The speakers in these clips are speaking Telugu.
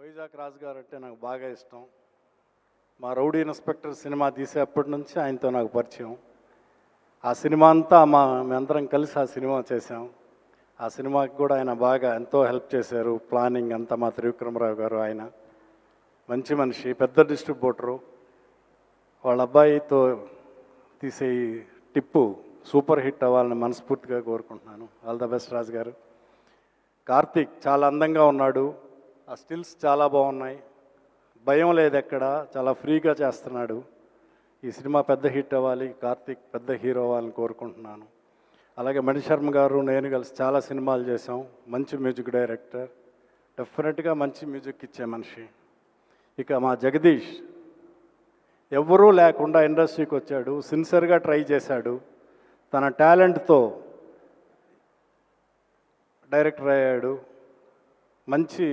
వైజాగ్ రాజు గారు అంటే నాకు బాగా ఇష్టం. మా రౌడీ ఇన్స్పెక్టర్ సినిమా తీసేప్పటి నుంచి ఆయనతో నాకు పరిచయం. ఆ సినిమా అంతా మేమందరం కలిసి ఆ సినిమా చేసాం. ఆ సినిమాకి కూడా ఆయన బాగా ఎంతో హెల్ప్ చేశారు. ప్లానింగ్ అంతా మా త్రివిక్రమరావు గారు. ఆయన మంచి మనిషి, పెద్ద డిస్ట్రిబ్యూటరు. వాళ్ళ అబ్బాయితో తీసే ఈ టిప్పు సూపర్ హిట్ అవ్వాలని మనస్ఫూర్తిగా కోరుకుంటున్నాను. ఆల్ ద బెస్ట్ రాజు గారు. కార్తీక్ చాలా అందంగా ఉన్నాడు. ఆ స్టిల్స్ చాలా బాగున్నాయి. భయం లేదు ఎక్కడ, చాలా ఫ్రీగా చేస్తున్నాడు. ఈ సినిమా పెద్ద హిట్ అవ్వాలి, కార్తీక్ పెద్ద హీరో అవ్వాలని కోరుకుంటున్నాను. అలాగే మణిశర్మ గారు నేను కలిసి చాలా సినిమాలు చేసాం. మంచి మ్యూజిక్ డైరెక్టర్, డెఫినెట్గా మంచి మ్యూజిక్ ఇచ్చే మనిషి. ఇక మా జగదీష్ ఎవ్వరూ లేకుండా ఇండస్ట్రీకి వచ్చాడు, సిన్సియర్గా ట్రై చేశాడు. తన టాలెంట్తో డైరెక్టర్ అయ్యాడు. మంచి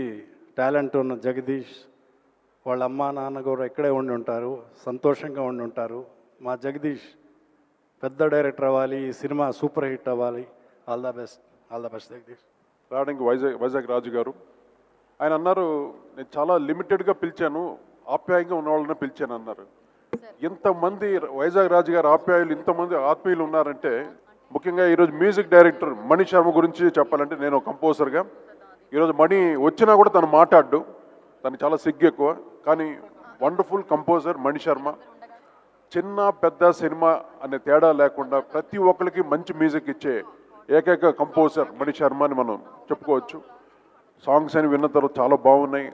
టాలెంట్ ఉన్న జగదీష్ వాళ్ళ అమ్మా నాన్న కూడా ఇక్కడే ఉండి ఉంటారు, సంతోషంగా ఉండి ఉంటారు. మా జగదీష్ పెద్ద డైరెక్టర్ అవ్వాలి, ఈ సినిమా సూపర్ హిట్ అవ్వాలి. All the best, all the best Jagadish. రావడానికి వైజాగ్ రాజు గారు ఆయన అన్నారు, నేను చాలా లిమిటెడ్గా పిలిచాను, ఆప్యాయంగా ఉన్న వాళ్ళని పిలిచాను అన్నారు. ఇంతమంది వైజాగ్ రాజు గారు ఆప్యాయులు, ఇంతమంది ఆత్మీయులు ఉన్నారంటే, ముఖ్యంగా ఈరోజు మ్యూజిక్ డైరెక్టర్ మణి శర్మ గురించి చెప్పాలంటే, నేను కంపోజర్గా ఈరోజు మణి వచ్చినా కూడా తను మాట్లాడు, తను చాలా సిగ్గు ఎక్కువ, కానీ వండర్ఫుల్ కంపోజర్ మణి శర్మ. చిన్న పెద్ద సినిమా అనే తేడా లేకుండా ప్రతి ఒక్కరికి మంచి మ్యూజిక్ ఇచ్చే ఏకైక కంపోజర్ మణి శర్మ అని మనం చెప్పుకోవచ్చు. సాంగ్స్ అని విన్న తర్వాత చాలా బాగున్నాయి.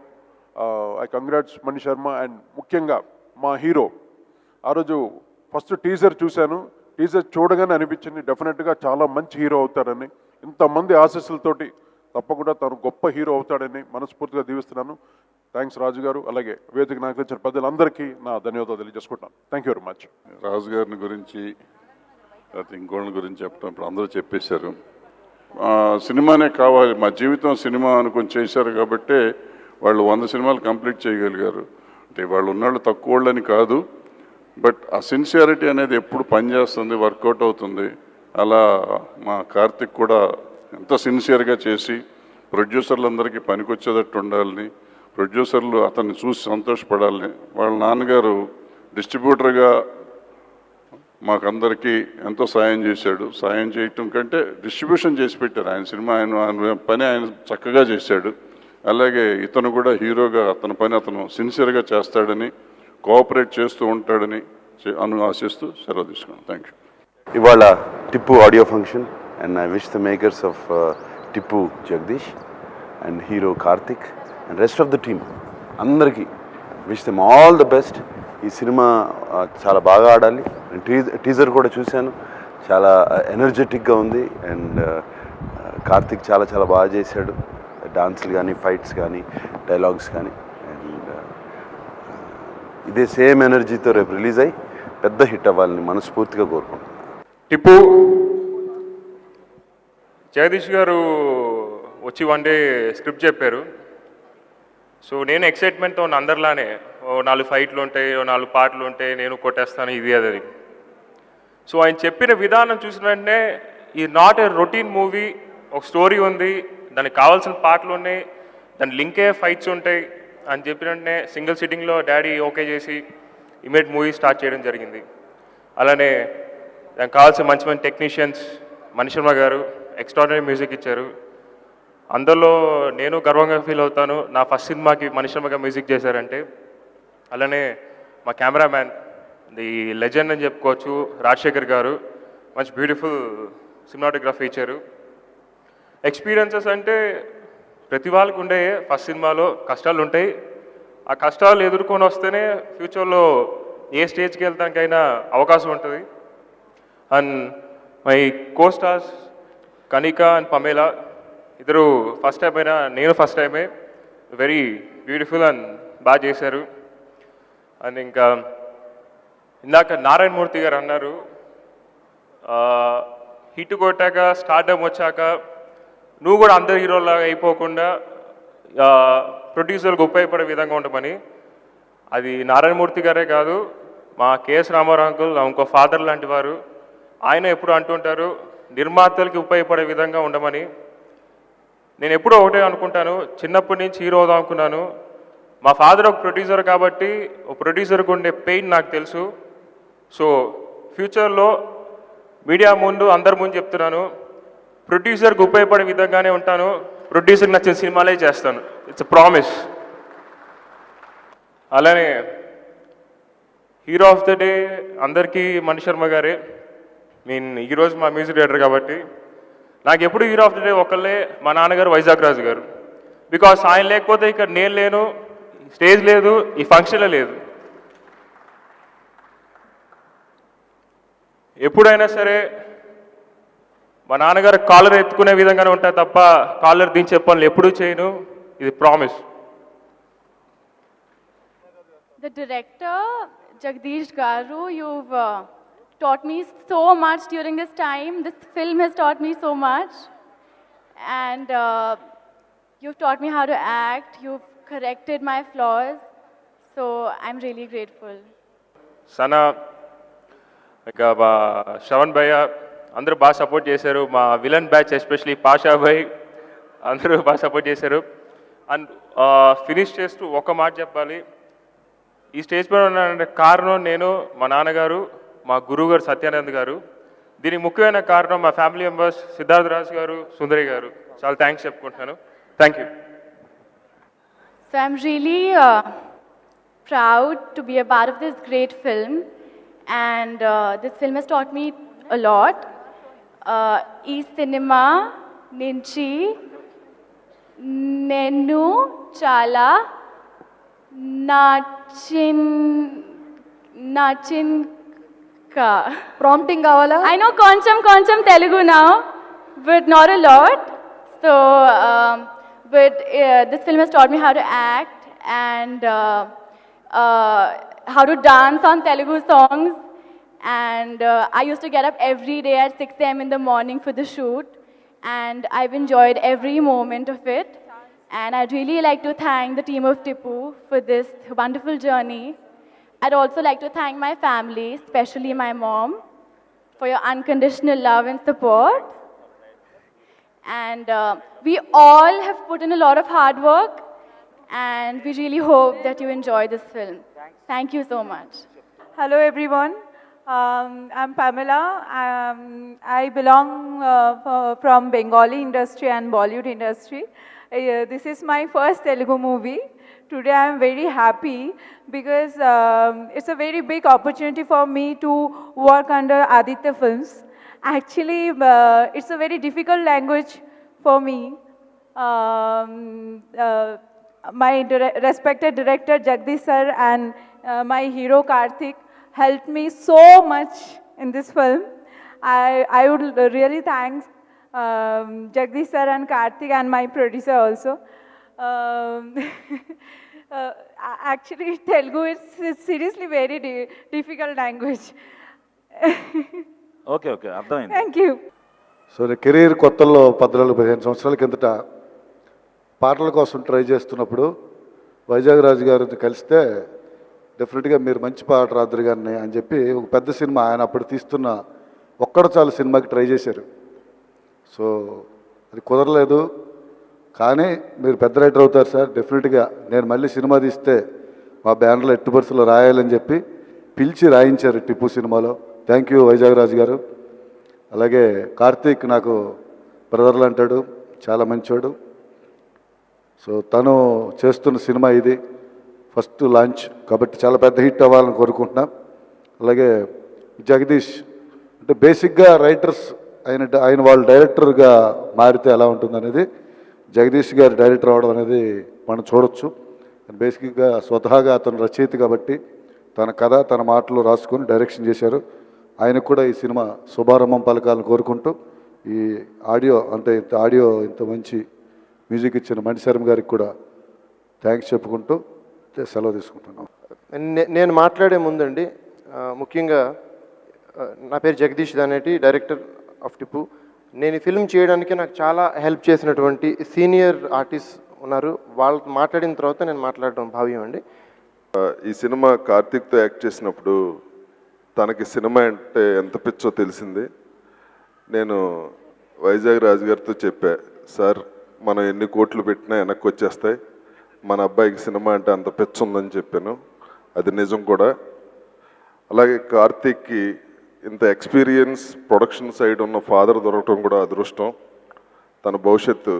I congrats Mani Sharma. And ముఖ్యంగా మా హీరో, ఆ రోజు ఫస్ట్ టీజర్ చూశాను, టీజర్ చూడగానే అనిపించింది డెఫినెట్గా చాలా మంచి హీరో అవుతాడని. ఇంతమంది ఆశీస్సులతోటి తప్పకుండా తను గొప్ప హీరో అవుతాడని మనస్ఫూర్తిగా దీవిస్తున్నాను. థ్యాంక్స్ రాజు గారు. అలాగే వేదిక నాకు వచ్చిన పెద్దలందరికీ నా ధన్యవాదాలు తెలియజేసుకుంటాను. Thank you very much. Raju గారిని గురించి ఇంకోళ్ళ గురించి చెప్పడం ఇప్పుడు అందరూ చెప్పేశారు. సినిమానే కావాలి, మా జీవితం సినిమా అనుకుని చేశారు కాబట్టి వాళ్ళు 100 సినిమాలు కంప్లీట్ చేయగలిగారు. అంటే వాళ్ళు ఉన్నాళ్ళు తక్కువ వాళ్ళని కాదు, బట్ ఆ సిన్సియారిటీ అనేది ఎప్పుడు పనిచేస్తుంది, వర్కౌట్ అవుతుంది. అలా మా కార్తిక్ కూడా ఎంతో సిన్సియర్గా చేసి ప్రొడ్యూసర్లందరికీ పనికొచ్చేటట్టు ఉండాలని, ప్రొడ్యూసర్లు అతన్ని చూసి సంతోషపడాలని. వాళ్ళ నాన్నగారు డిస్ట్రిబ్యూటర్గా మాకందరికీ ఎంతో సాయం చేశాడు. సాయం చేయటం కంటే డిస్ట్రిబ్యూషన్ చేసి పెట్టారు. ఆయన సినిమా ఆయన పని ఆయన చక్కగా చేశాడు. అలాగే ఇతను కూడా హీరోగా అతని పని అతను సిన్సియర్గా చేస్తాడని, కోఆపరేట్ చేస్తూ ఉంటాడని ఆశిస్తూ సెలవు తీసుకున్నాను. Thank you. ఇవాళ Tippu audio function, and I wish the makers of Tippu Jagdish and hero Karthik and rest of the team అందరికీ wish them all the best. ఈ సినిమా చాలా బాగా ఆడాలి. టీజర్ కూడా చూశాను, చాలా ఎనర్జెటిక్గా ఉంది. అండ్ కార్తిక్ చాలా చాలా బాగా చేశాడు. డాన్సులు కానీ, ఫైట్స్ కానీ, డైలాగ్స్ కానీ. అండ్ ఇదే సేమ్ ఎనర్జీతో రేపు రిలీజ్ అయ్యి పెద్ద హిట్ అవ్వాలని మనస్ఫూర్తిగా కోరుకుంటున్నాను. టిప్పు జగదీష్ గారు వచ్చి 1 డే స్క్రిప్ట్ చెప్పారు. సో నేను ఎక్సైట్మెంట్తో ఉన్న అందరిలానే, 4 ఫైట్లు ఉంటాయి, 4 పాటలు ఉంటాయి, నేను కొట్టేస్తాను ఇది అది. సో ఆయన చెప్పిన విధానం చూసిన వెంటనే ఈ నాట్ ఏ రొటీన్ మూవీ, ఒక స్టోరీ ఉంది, దానికి కావాల్సిన పాటలు ఉన్నాయి, దాని లింకే ఫైట్స్ ఉంటాయి అని చెప్పిన వెంటనే సింగిల్ సిట్టింగ్లో డాడీ ఓకే చేసి ఇమీడియట్ మూవీ స్టార్ట్ చేయడం జరిగింది. అలానే దానికి కావాల్సిన మంచి మంచి టెక్నీషియన్స్ మణిశర్మ గారు ఎక్స్ట్రాడినరీ మ్యూజిక్ ఇచ్చారు. అందులో నేను గర్వంగా ఫీల్ అవుతాను, నా ఫస్ట్ సినిమాకి మణిశర్మగా మ్యూజిక్ చేశారంటే. అలానే మా కెమెరామ్యాన్, ది లెజెండ్ అని చెప్పుకోవచ్చు, రాజశేఖర్ గారు మంచి బ్యూటిఫుల్ సినిమాటోగ్రఫీ ఇచ్చారు. ఎక్స్పీరియన్సెస్ అంటే ప్రతి వాళ్ళకు ఉండే, ఫస్ట్ సినిమాలో కష్టాలు ఉంటాయి, ఆ కష్టాలు ఎదుర్కొని వస్తేనే ఫ్యూచర్లో ఏ స్టేజ్కి వెళ్తానికైనా అవకాశం ఉంటుంది. And my co stars Kanika and Pamela ఇద్దరు ఫస్ట్ టైం అయినా, నేను ఫస్ట్ టైమే, వెరీ బ్యూటిఫుల్ అండ్ బాగా చేశారు. అండ్ ఇంకా ఇందాక నారాయణమూర్తి గారు అన్నారు, హిట్ కొట్టాక స్టార్డమ్ వచ్చాక నువ్వు కూడా అందరు హీరోలాగా అయిపోకుండా ప్రొడ్యూసర్లకు ఉపయోగపడే విధంగా ఉండమని. అది నారాయణమూర్తి గారే కాదు, మా కేఎస్ రామారావు అంకుల్ ఇంకో ఫాదర్ లాంటి వారు, ఆయన ఎప్పుడు అంటుంటారు నిర్మాతలకి ఉపయోగపడే విధంగా ఉండమని. నేను ఎప్పుడూ ఒకటే అనుకుంటాను, చిన్నప్పటి నుంచి హీరో అవుదాం అనుకున్నాను, మా ఫాదర్ ఒక ప్రొడ్యూసర్ కాబట్టి ఒక ప్రొడ్యూసర్కి ఉండే పెయిన్ నాకు తెలుసు. సో ఫ్యూచర్లో మీడియా ముందు అందరి ముందు చెప్తున్నాను, ప్రొడ్యూసర్కి ఉపయోగపడే విధంగానే ఉంటాను, ప్రొడ్యూసర్కి నచ్చిన సినిమాలే చేస్తాను. It's a promise. అలానే హీరో ఆఫ్ ద డే అందరికీ మణి శర్మ గారే. ఈరోజు మా మ్యూజిక్ డైరెక్టర్ కాబట్టి నాకు ఎప్పుడు హీరో ఆఫ్ ద డే ఒకళ్ళే మా నాన్నగారు వైజాగ్ రాజు గారు. బికాస్ ఆయన లేకపోతే ఇక్కడ నేను లేను, స్టేజ్ లేదు, ఈ ఫంక్షన్లో లేదు. ఎప్పుడైనా సరే మా నాన్నగారు కాలర్ ఎత్తుకునే విధంగానే ఉంటాయి తప్ప కాలర్ దించే పనులు ఎప్పుడూ చేయను. ఇది promise. The director, Jagdish Garu, you've taught me so much during this time. This film has taught me so much. And you've taught me how to act. You've corrected my flaws. So I'm really grateful. Sana, ఇంకా మా శ్రవణ్ భయ్య అందరూ బాగా సపోర్ట్ చేశారు. మా విలన్ బ్యాచ్ ఎస్పెషలీ పాషా భాయ్ అందరూ బాగా సపోర్ట్ చేశారు. అండ్ ఫినిష్ చేస్తూ ఒక మాట చెప్పాలి, ఈ స్టేజ్ పైన ఉన్న కారణం నేను, మా నాన్నగారు, మా గురువు గారు సత్యానంద్ గారు. దీనికి ముఖ్యమైన కారణం మా ఫ్యామిలీ మెంబర్స్ సిద్ధార్థ రాజ్ గారు, సుందరి గారు. చాలా థ్యాంక్స్ చెప్పుకుంటున్నాను. Thank you. So I'm really proud to be a part of this great film. And this film has taught me a lot. ఈ సినిమా నుంచి నేను చాలా ప్రాంప్టింగ్ కావాలా? I know కొంచెం Telugu now, but not a lot. So, but this film has taught me how to act and how to dance on Telugu songs. And I used to get up every day at 6 a.m. in the morning for the shoot. And I've enjoyed every moment of it. And I'd really like to thank the team of Tipu for this wonderful journey. I'd also like to thank my family, especially my mom, for your unconditional love and support. And we all have put in a lot of hard work, and we really hope that you enjoy this film. Thank you so much. Hello everyone. I'm Pamela. I belong from Bengali industry and Bollywood industry. This is my first Telugu movie. Today I am very happy because it's a very big opportunity for me to work under Aditya Films. Actually, it's a very difficult language for me. My respected director Jagdish sir and my hero Karthik helped me so much in this film. I would really thank Jagdish sir and Karthik and my producer also. Actually, Telugu is seriously very difficult language. Okay అర్థమైంది. Thank you. సో నా కెరీర్ కొత్తల్లో 14-15 సంవత్సరాల కిందట పాటల కోసం ట్రై చేస్తున్నప్పుడు వైజాగ్ రాజు గారిని కలిస్తే డెఫినెట్గా మీరు మంచి పాట రాదురు గారిని అని చెప్పి ఒక పెద్ద సినిమా ఆయన అప్పుడు తీస్తున్న ఒక్కడ చాలు సినిమాకి ట్రై చేశారు. సో అది కుదరలేదు. కానీ మీరు పెద్ద రైటర్ అవుతారు సార్, డెఫినెట్గా నేను మళ్ళీ సినిమా తీస్తే మా బ్యానర్లో ఎట్టి పరిస్థితుల్లో రాయాలని చెప్పి పిలిచి రాయించారు టిప్పు సినిమాలో. థ్యాంక్ యూ వైజాగ్ రాజు గారు. అలాగే కార్తీక్ నాకు బ్రదర్లు అంటాడు, చాలా మంచివాడు. సో తను చేస్తున్న సినిమా ఇది ఫస్ట్ లాంచ్ కాబట్టి చాలా పెద్ద హిట్ అవ్వాలని కోరుకుంటున్నాం. అలాగే జగదీష్ అంటే బేసిక్గా రైటర్స్ ఆయన వాళ్ళు డైరెక్టర్గా మారితే ఎలా ఉంటుందనేది జగదీష్ గారు డైరెక్టర్ అవడం అనేది మనం చూడొచ్చు. బేసిక్గా స్వతహాగా అతను రచయిత కాబట్టి తన కథ తన మాటలు రాసుకొని డైరెక్షన్ చేశారు. ఆయనకు కూడా ఈ సినిమా శుభారంభం పలకాలను కోరుకుంటూ ఈ ఆడియో ఇంత మంచి మ్యూజిక్ ఇచ్చిన మణి శర్మ గారికి కూడా థ్యాంక్స్ చెప్పుకుంటూ సెలవు తీసుకుంటున్నాం. నేను మాట్లాడే ముందండి ముఖ్యంగా నా పేరు జగదీష్ దానేటి, డైరెక్టర్ ఆఫ్ టిప్పు. నేను ఈ ఫిల్మ్ చేయడానికి నాకు చాలా హెల్ప్ చేసినటువంటి సీనియర్ ఆర్టిస్ట్ ఉన్నారు. వాళ్ళతో మాట్లాడిన తర్వాత నేను మాట్లాడడం భావ్యం అండి. ఈ సినిమా కార్తీక్తో యాక్ట్ చేసినప్పుడు తనకి సినిమా అంటే ఎంత పిచ్చో తెలిసింది. నేను వైజాగ్ రాజు గారితో చెప్పా, సార్ మనం ఎన్ని కోట్లు పెట్టినా వెనక్కి వచ్చేస్తాయి, మన అబ్బాయికి సినిమా అంటే అంత పిచ్చి ఉందని చెప్పాను. అది నిజం కూడా. అలాగే కార్తీక్కి ఇంత ఎక్స్పీరియన్స్ ప్రొడక్షన్ సైడ్ ఉన్న ఫాదర్ దొరకడం కూడా అదృష్టం. తన భవిష్యత్తు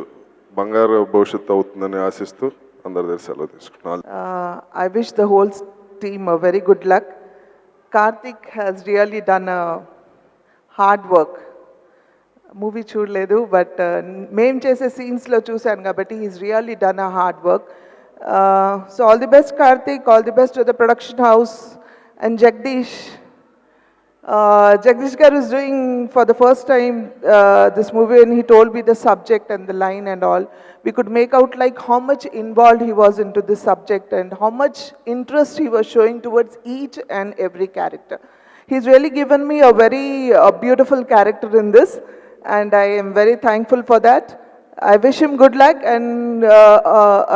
బంగారు భవిష్యత్తు అవుతుందని ఆశిస్తూ అందరి దగ్గర సెలవు తీసుకుంటున్నాను. I wish the whole team a very good luck. Karthik has really done a hard work. Movie చూడలేదు, బట్ మేము చేసే సీన్స్లో చూశాను కాబట్టి he's really done a hard work. So all the best Karthik, all the best to the production house and Jagdish. Jagdish Garu is doing for the first time this movie, and he told me the subject and the line and all. We could make out like how much involved he was into this subject and how much interest he was showing towards each and every character. He's really given me a very beautiful character in this, and I am very thankful for that. I wish him good luck and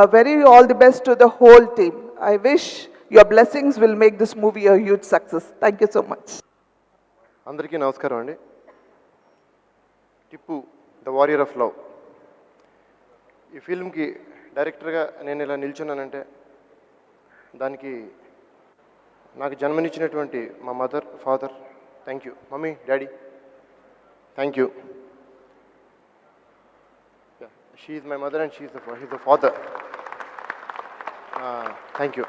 a very all the best to the whole team. I wish your blessings will make this movie a huge success. Thank you so much. అందరికీ నమస్కారం అండి. Tipu the warrior of love, ఈ ఫిల్మ్కి డైరెక్టర్గా నేను ఇలా నిల్చున్నానంటే దానికి నాకు జన్మనిచ్చినటువంటి మా mother, father, thank you. Mummy, daddy, thank you. She is my mother and she is the father. Thank you.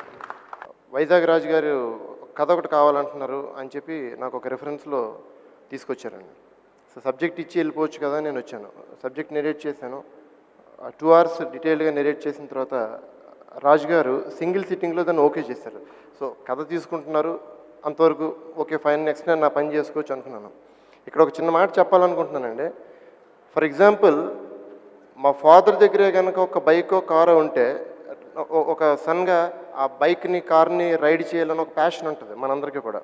Vizag Raju గారు కథ ఒకటి కావాలంటున్నారు అని చెప్పి నాకు ఒక రెఫరెన్స్లో తీసుకొచ్చారండి. సో సబ్జెక్ట్ ఇచ్చి వెళ్ళిపోవచ్చు కదా, నేను వచ్చాను. సబ్జెక్ట్ నెరేట్ చేశాను. 2 hours డీటెయిల్గా నెరేట్ చేసిన తర్వాత రాజు గారు సింగిల్ సిట్టింగ్లో దాన్ని ఓకే చేశారు. సో కథ తీసుకుంటున్నారు, అంతవరకు ఓకే ఫైన్, నెక్స్ట్ నేను నా పని చేసుకోవచ్చు అనుకున్నాను. ఇక్కడ ఒక చిన్న మాట చెప్పాలనుకుంటున్నానండి. ఫర్ ఎగ్జాంపుల్, మా ఫాదర్ దగ్గరే కనుక ఒక బైకో కారో ఉంటే ఒక సన్గా ఆ బైక్ని, కార్ని రైడ్ చేయాలని ఒక ప్యాషన్ ఉంటుంది మనందరికీ కూడా.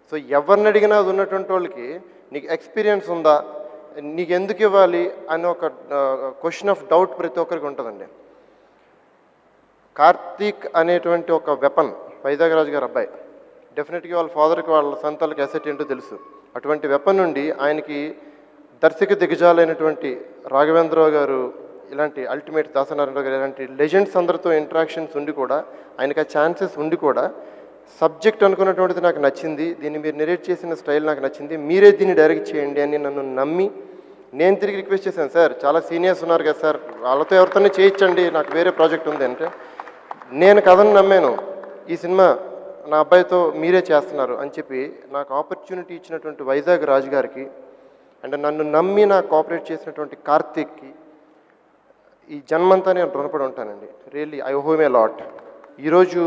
సో ఎవరిని అడిగినా అది ఉన్నటువంటి వాళ్ళకి నీకు ఎక్స్పీరియన్స్ ఉందా, నీకు ఎందుకు ఇవ్వాలి అని ఒక క్వశ్చన్ ఆఫ్ డౌట్ ప్రతి ఒక్కరికి ఉంటుందండి. కార్తీక్ అనేటువంటి ఒక వెపన్, వైజాగ్ రాజు గారు అబ్బాయి, డెఫినెట్గా వాళ్ళ ఫాదర్కి, వాళ్ళ సంతాలకి అసెట్ ఏంటో తెలుసు. అటువంటి వెపన్ నుండి ఆయనకి దర్శక దిగజాలైనటువంటి రాఘవేంద్రరావు గారు, ఇలాంటి అల్టిమేట్ దాసనారాయణ గారు, ఇలాంటి లెజెండ్స్ అందరితో ఇంటరాక్షన్స్ ఉండి కూడా, ఆయనకి ఆ ఛాన్సెస్ ఉండి కూడా, సబ్జెక్ట్ అనుకున్నటువంటిది నాకు నచ్చింది, దీన్ని మీరు నెరేట్ చేసిన స్టైల్ నాకు నచ్చింది, మీరే దీన్ని డైరెక్ట్ చేయండి అని నన్ను నమ్మి నేను తిరిగి రిక్వెస్ట్ చేశాను. సార్, చాలా సీనియర్స్ ఉన్నారు కదా సార్, వాళ్ళతో ఎవరితోనే చేయించండి, నాకు వేరే ప్రాజెక్ట్ ఉంది అంటే, నేను కథను నమ్మాను, ఈ సినిమా నా అబ్బాయితో మీరే చేస్తున్నారు అని చెప్పి నాకు ఆపర్చునిటీ ఇచ్చినటువంటి వైజాగ్ రాజు గారికి, అండ్ నన్ను నమ్మి నాకు కోఆపరేట్ చేసినటువంటి కార్తీక్కి ఈ జన్మంతా నేను రుణపడి ఉంటానండి. Really I owe him a lot. ఈరోజు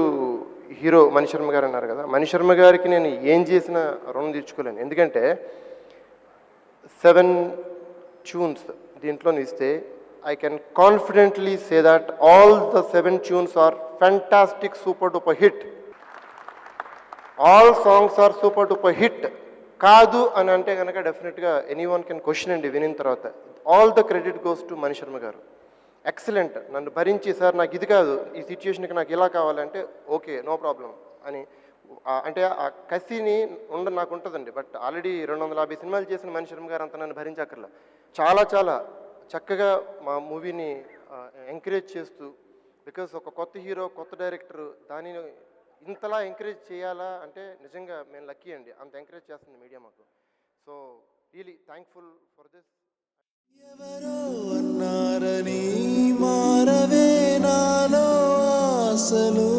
హీరో మణిశర్మ గారు అన్నారు కదా, మణిశర్మ గారికి నేను ఏం చేసినా రుణం తీర్చుకోలేను. ఎందుకంటే 7 tunes దీంట్లో ఇస్తే I can confidently say that all the 7 tunes are fantastic, super duper hit. All songs are super duper hit. కాదు అని అంటే కనుక డెఫినెట్గా ఎనీ వన్ కెన్ క్వశ్చన్ అండి వినిన తర్వాత. All the credit goes to Mani Sharma garu. Excellent. నన్ను భరించి, సార్ నాకు ఇది కాదు, ఈ సిచ్యుయేషన్కి నాకు ఇలా కావాలంటే ఓకే, నో ప్రాబ్లం అని, అంటే ఆ కసిని నాకు ఉంటుందండి. బట్ ఆల్రెడీ 250 సినిమాలు చేసిన మణిశర్మ గారు అంత నన్ను భరించక్కర్లా. చాలా చాలా చక్కగా మా మూవీని ఎంకరేజ్ చేస్తూ, బికాస్ ఒక కొత్త హీరో, కొత్త డైరెక్టర్, దానిని ఇంతలా ఎంకరేజ్ చేయాలా అంటే నిజంగా మేము లక్కీ అండి, అంత ఎంకరేజ్ చేస్తుంది మీడియా మాకు. So really thankful for this. ఎవరో అన్నారని మారవే నాలో ఆశలు.